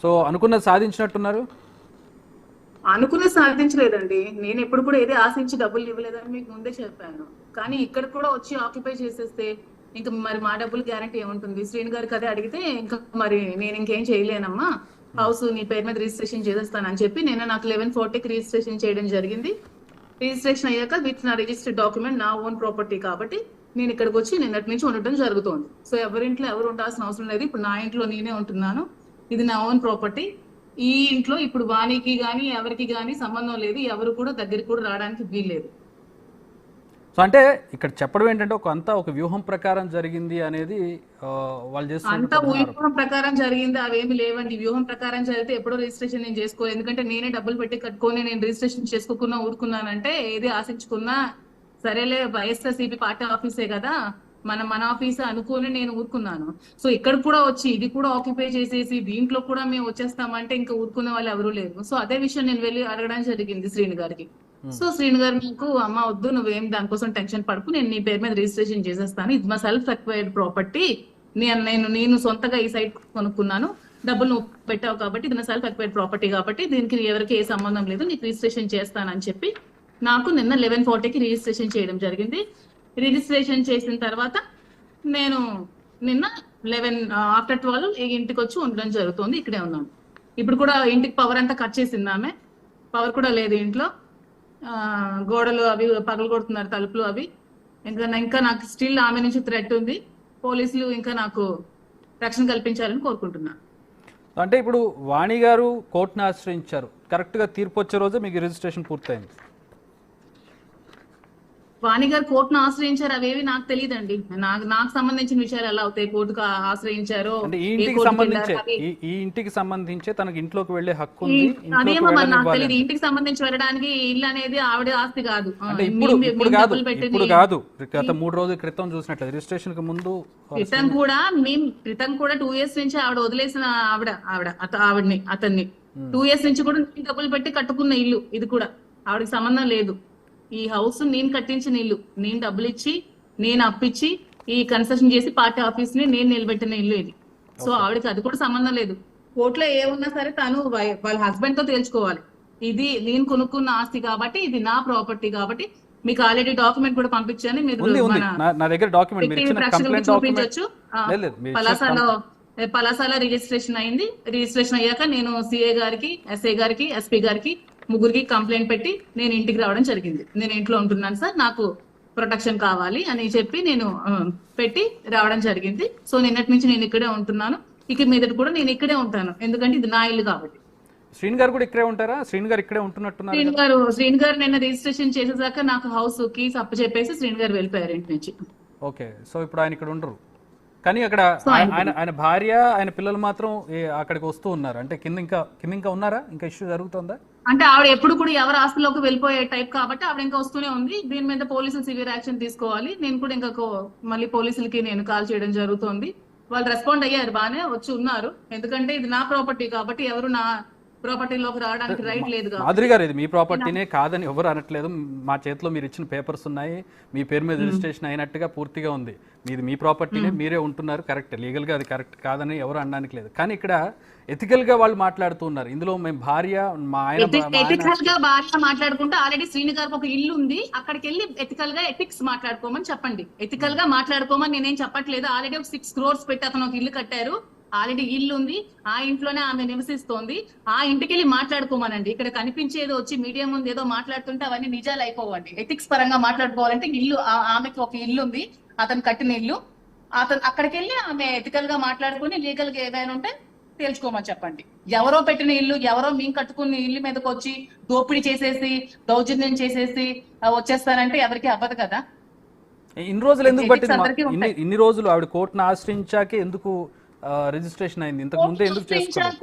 So అనుకున్నది సాధించినట్టున్నారు. అనుకున్నది సాధించలేదండి. నేను ఎప్పుడు కూడా ఏది ఆశించి డబ్బులు ఇవ్వలేదని మీకు ముందే చెప్పాను. కానీ ఇక్కడ కూడా వచ్చి ఆక్యుపై చేసేస్తే ఇంకా మరి మా డబ్బులు గ్యారంటీ ఏముంటుంది? శ్రీను గారికి అదే అడిగితే ఇంకా మరి నేను ఇంకేం చేయలేనమ్మా, హౌస్ నీ పేరు మీద రిజిస్ట్రేషన్ చేసేస్తానని చెప్పి నేను నాకు 1140కి రిజిస్ట్రేషన్ చేయడం జరిగింది. రిజిస్ట్రేషన్ అయ్యాక విత్ నా రిజిస్టర్డ్ డాక్యుమెంట్ నా ఓన్ ప్రాపర్టీ కాబట్టి నేను ఇక్కడికి వచ్చి నిన్నటి నుంచి ఉండటం జరుగుతోంది. సో ఎవరింట్లో ఎవరు ఉండాల్సిన అవసరం లేదు. ఇప్పుడు నా ఇంట్లో నేనే ఉంటున్నాను. ఇది నా ఓన్ ప్రాపర్టీ. ఈ ఇంట్లో ఇప్పుడు వానికి గాని ఎవరికి గాని సంబంధం లేదు. ఎవరు కూడా దగ్గరికి కూడా రావడానికి వీల్లేదు. సో అంటే ఇక్కడ చెప్పడం ఏంటంటే ఒక వ్యూహం ప్రకారం జరిగింది అనేది వాళ్ళు అంత చేస్తున్నారు. వ్యూహం ప్రకారం జరిగింది అవేమి లేవండి. వ్యూహం ప్రకారం జరిగితే ఎప్పుడో రిజిస్ట్రేషన్ నేను చేసుకోలేదు. ఎందుకంటే నేనే డబ్బులు పెట్టి కట్టుకొని నేను రిజిస్ట్రేషన్ చేసుకోకున్నా ఊరుకున్నానంటే ఏది ఆశించుకున్నా సరేలే వైఎస్ఆర్సీపీ పార్టీ ఆఫీసే కదా మన ఆఫీస్ అనుకుని నేను ఊరుకున్నాను. సో ఇక్కడ కూడా వచ్చి ఇది కూడా ఆక్యుపై చేసేసి దీంట్లో కూడా మేము వచ్చేస్తామంటే ఇంకా ఊరుకునే వాళ్ళు ఎవరూ లేరు. సో అదే విషయం నేను వెళ్ళి అడగడం జరిగింది శ్రీను గారికి. సో శ్రీను గారు నాకు అమ్మ వద్దు, నువ్వేం దానికోసం టెన్షన్ పడుకు, నేను నీ పేరు మీద రిజిస్ట్రేషన్ చేసేస్తాను. ఇది మా సెల్ఫ్ అక్వైర్డ్ ప్రాపర్టీ. నేను సొంతగా ఈ సైట్ కొనుక్కున్నాను, డబ్బులు నువ్వు పెట్టావు కాబట్టి ఇది నా సెల్ఫ్ అక్వైర్డ్ ప్రాపర్టీ కాబట్టి దీనికి ఎవరికి ఏ సంబంధం లేదు, నీకు రిజిస్ట్రేషన్ చేస్తానని చెప్పి నాకు నిన్న 1140కి రిజిస్ట్రేషన్ చేయడం జరిగింది. రిజిస్ట్రేషన్ చేసిన తర్వాత నేను నిన్న 12 ఇంటికి వచ్చి ఉండడం జరుగుతుంది. ఇక్కడే ఉన్నాను. ఇప్పుడు కూడా ఇంటికి పవర్ అంతా కట్ చేసింది ఆమె. పవర్ కూడా లేదు ఇంట్లో. గోడలు అవి పగలు కొడుతున్నారు, తలుపులు అవి. ఇంకా నాకు స్టిల్ ఆమె నుంచి థ్రెట్ ఉంది. పోలీసులు ఇంకా నాకు రక్షణ కల్పించాలని కోరుకుంటున్నాను. అంటే ఇప్పుడు వాణి గారు కోర్టును ఆశ్రయించారు, కరెక్ట్గా తీర్పు వచ్చే రోజే మీకు రిజిస్ట్రేషన్ పూర్తయింది. వాణి గారు కోర్టును ఆశ్రయించారు అవేవి నాకు తెలియదండి. నాకు సంబంధించిన విషయాలు ఎలా అవుతాయి? కోర్టుకు ఆశ్రయించారో ఈ ఇంటికి సంబంధించే తనకి ఇంట్లోకి వెళ్లే హక్కు ఉంది. అదేమో మరి నాకు తెలియదు. ఇంటికి సంబంధించి వెళ్ళడానికి ఇల్లు అనేది ఆవిడ ఆస్తి కాదు. ఇప్పుడు కాదు, గత 3 రోజుల క్రితం చూసినట్లయితే రిజిస్ట్రేషన్ కి ముందు క్రితం కూడా 2 years నుంచి ఆవిడ వదిలేసిన అతన్ని 2 years నుంచి కూడా డబ్బులు పెట్టి కట్టుకున్న ఇల్లు ఇది కూడా. ఆవిడకి సంబంధం లేదు. ఈ హౌస్ నేను కట్టించిన ఇల్లు, నేను డబ్బులు ఇచ్చి నేను అప్పిచ్చి ఈ కన్స్ట్రక్షన్ చేసి పార్టీ ఆఫీస్ ని నేను నిలబెట్టిన ఇల్లు ఇది. సో ఆవిడకి అది కూడా సంబంధం లేదు. కోర్టులో ఏమున్నా సరే తను వాళ్ళ హస్బెండ్ తో తేల్చుకోవాలి. ఇది నేను కొనుక్కున్న ఆస్తి కాబట్టి, ఇది నా ప్రాపర్టీ కాబట్టి. మీకు ఆల్రెడీ డాక్యుమెంట్ కూడా పంపించాను, మీరు చూపించవచ్చు. పలాసాలో రిజిస్ట్రేషన్ అయింది. రిజిస్ట్రేషన్ అయ్యాక నేను సిఏ గారికి, ఎస్ఐ గారికి, ఎస్పీ గారికి ముగ్గురికి కంప్లైంట్ పెట్టి నేను ఇంటికి రావడం జరిగింది. నేను ఇంట్లో ఉంటున్నాను సార్, నాకు ప్రొటెక్షన్ కావాలి అని చెప్పి నేను పెట్టి రావడం జరిగింది. సో నిన్నటి నుంచి నేను ఇక్కడే ఉంటున్నాను. ఇక మీదటి కూడా నేను ఇక్కడే ఉంటాను, ఎందుకంటే ఇది నా ఇల్లు కాబట్టి. శ్రీను గారు కూడా ఇక్కడే ఉంటారా? శ్రీను గారు ఇక్కడే ఉంటున్నట్టున్నారు. శ్రీను గారు నిన్న రిజిస్ట్రేషన్ చేసేదాకా నాకు హౌస్ కీస్ అప్పు చెప్పేసి శ్రీను గారు వెళ్ళిపోయారు ఇంటి నుంచి. ఓకే, సో ఇప్పుడు ఆయన ఇక్కడ ఉండరు, కానీ అక్కడ ఆయన భార్య ఆయన పిల్లలు మాత్రం అక్కడికి వస్తూ ఉన్నారు. అంటే కింద ఇంకా ఉన్నారా? ఇంకా ఇష్యూ జరుగుతుందా? అంటే ఆవిడ ఎప్పుడు కూడా ఎవరి ఆస్తిలోకి వెళ్ళిపోయే టైప్ కాబట్టి ఆవిడ ఇంకా వస్తూనే ఉంది. దీని మీద పోలీసులు సివియర్ యాక్షన్ తీసుకోవాలి. నేను కూడా ఇంకా మళ్ళీ పోలీసులకి నేను కాల్ చేయడం జరుగుతుంది. వాళ్ళు రెస్పాండ్ అయ్యారు, బాగానే వచ్చి ఉన్నారు. ఎందుకంటే ఇది నా ప్రాపర్టీ కాబట్టి ఎవరు నా ప్రాపర్టీలోకి రావడానికి రైట్ లేదు. మాధురి గారు, ఇది మీ ప్రాపర్టీనే కాదని ఎవరు అనట్లేదు. మా చేతిలో మీరు ఇచ్చిన పేపర్స్ ఉన్నాయి, మీ పేరు మీద రిజిస్ట్రేషన్ అయినట్టుగా పూర్తిగా ఉంది. మీది మీ ప్రాపర్టీనే, మీరే ఉంటున్నారు, కరెక్ట్. లీగల్గా అది కరెక్ట్ కాదని ఎవరు అనడానికి లేదు. కానీ ఇక్కడ ఎథికల్ గా వాళ్ళు మాట్లాడుతున్నారు. ఇందులో మేము భార్య మా ఆయన ఎథికల్ గా భార్య మాట్లాడుకుంటే ఆల్రెడీ శ్రీను గారికి ఒక ఇల్లు ఉంది, అక్కడికి వెళ్ళి ఎథికల్ గా ఎథిక్స్ మాట్లాడుకోమని చెప్పండి. ఎథికల్ గా మాట్లాడుకోమని నేనేం చెప్పట్లేదు. ఆల్రెడీ ఒక 6 crores పెట్టి అతను ఒక ఇల్లు కట్టారు. ఆల్రెడీ ఇల్లు ఉంది, ఆ ఇంట్లోనే ఆమె నివసిస్తోంది. ఆ ఇంటికి వెళ్ళి మాట్లాడుకోమనండి. ఇక్కడ కనిపించేది వచ్చి మీడియా ముందు ఏదో మాట్లాడుతుంటే అవన్నీ నిజాలు అయిపోవండి. ఎథిక్స్ పరంగా మాట్లాడుకోవాలంటే ఇల్లు, ఆమెకి ఒక ఇల్లు ఉంది, అతను కట్టిన ఇల్లు. అక్కడికి వెళ్ళి ఆమె ఎథికల్ గా మాట్లాడుకుని లీగల్ గా ఏదైనా ఉంటే తేల్చుకోమని చెప్పండి. ఎవరో పెట్టిన ఇల్లు, ఎవరో మేము కట్టుకున్న ఇల్లు మీదకి వచ్చి దోపిడీ చేసేసి దౌర్జన్యం చేసేసి వచ్చేస్తారంటే ఎవరికి అవ్వదు కదా. ఇన్ని రోజులు ఎందుకు పట్టింది? ఇన్ని రోజులు ఆవిడ కోర్టును ఆశ్రయించాకే ఎందుకు రిజిస్ట్రేషన్ అయింది? ఇంతకు ముందే ఎందుకు చేసుకోవాలి?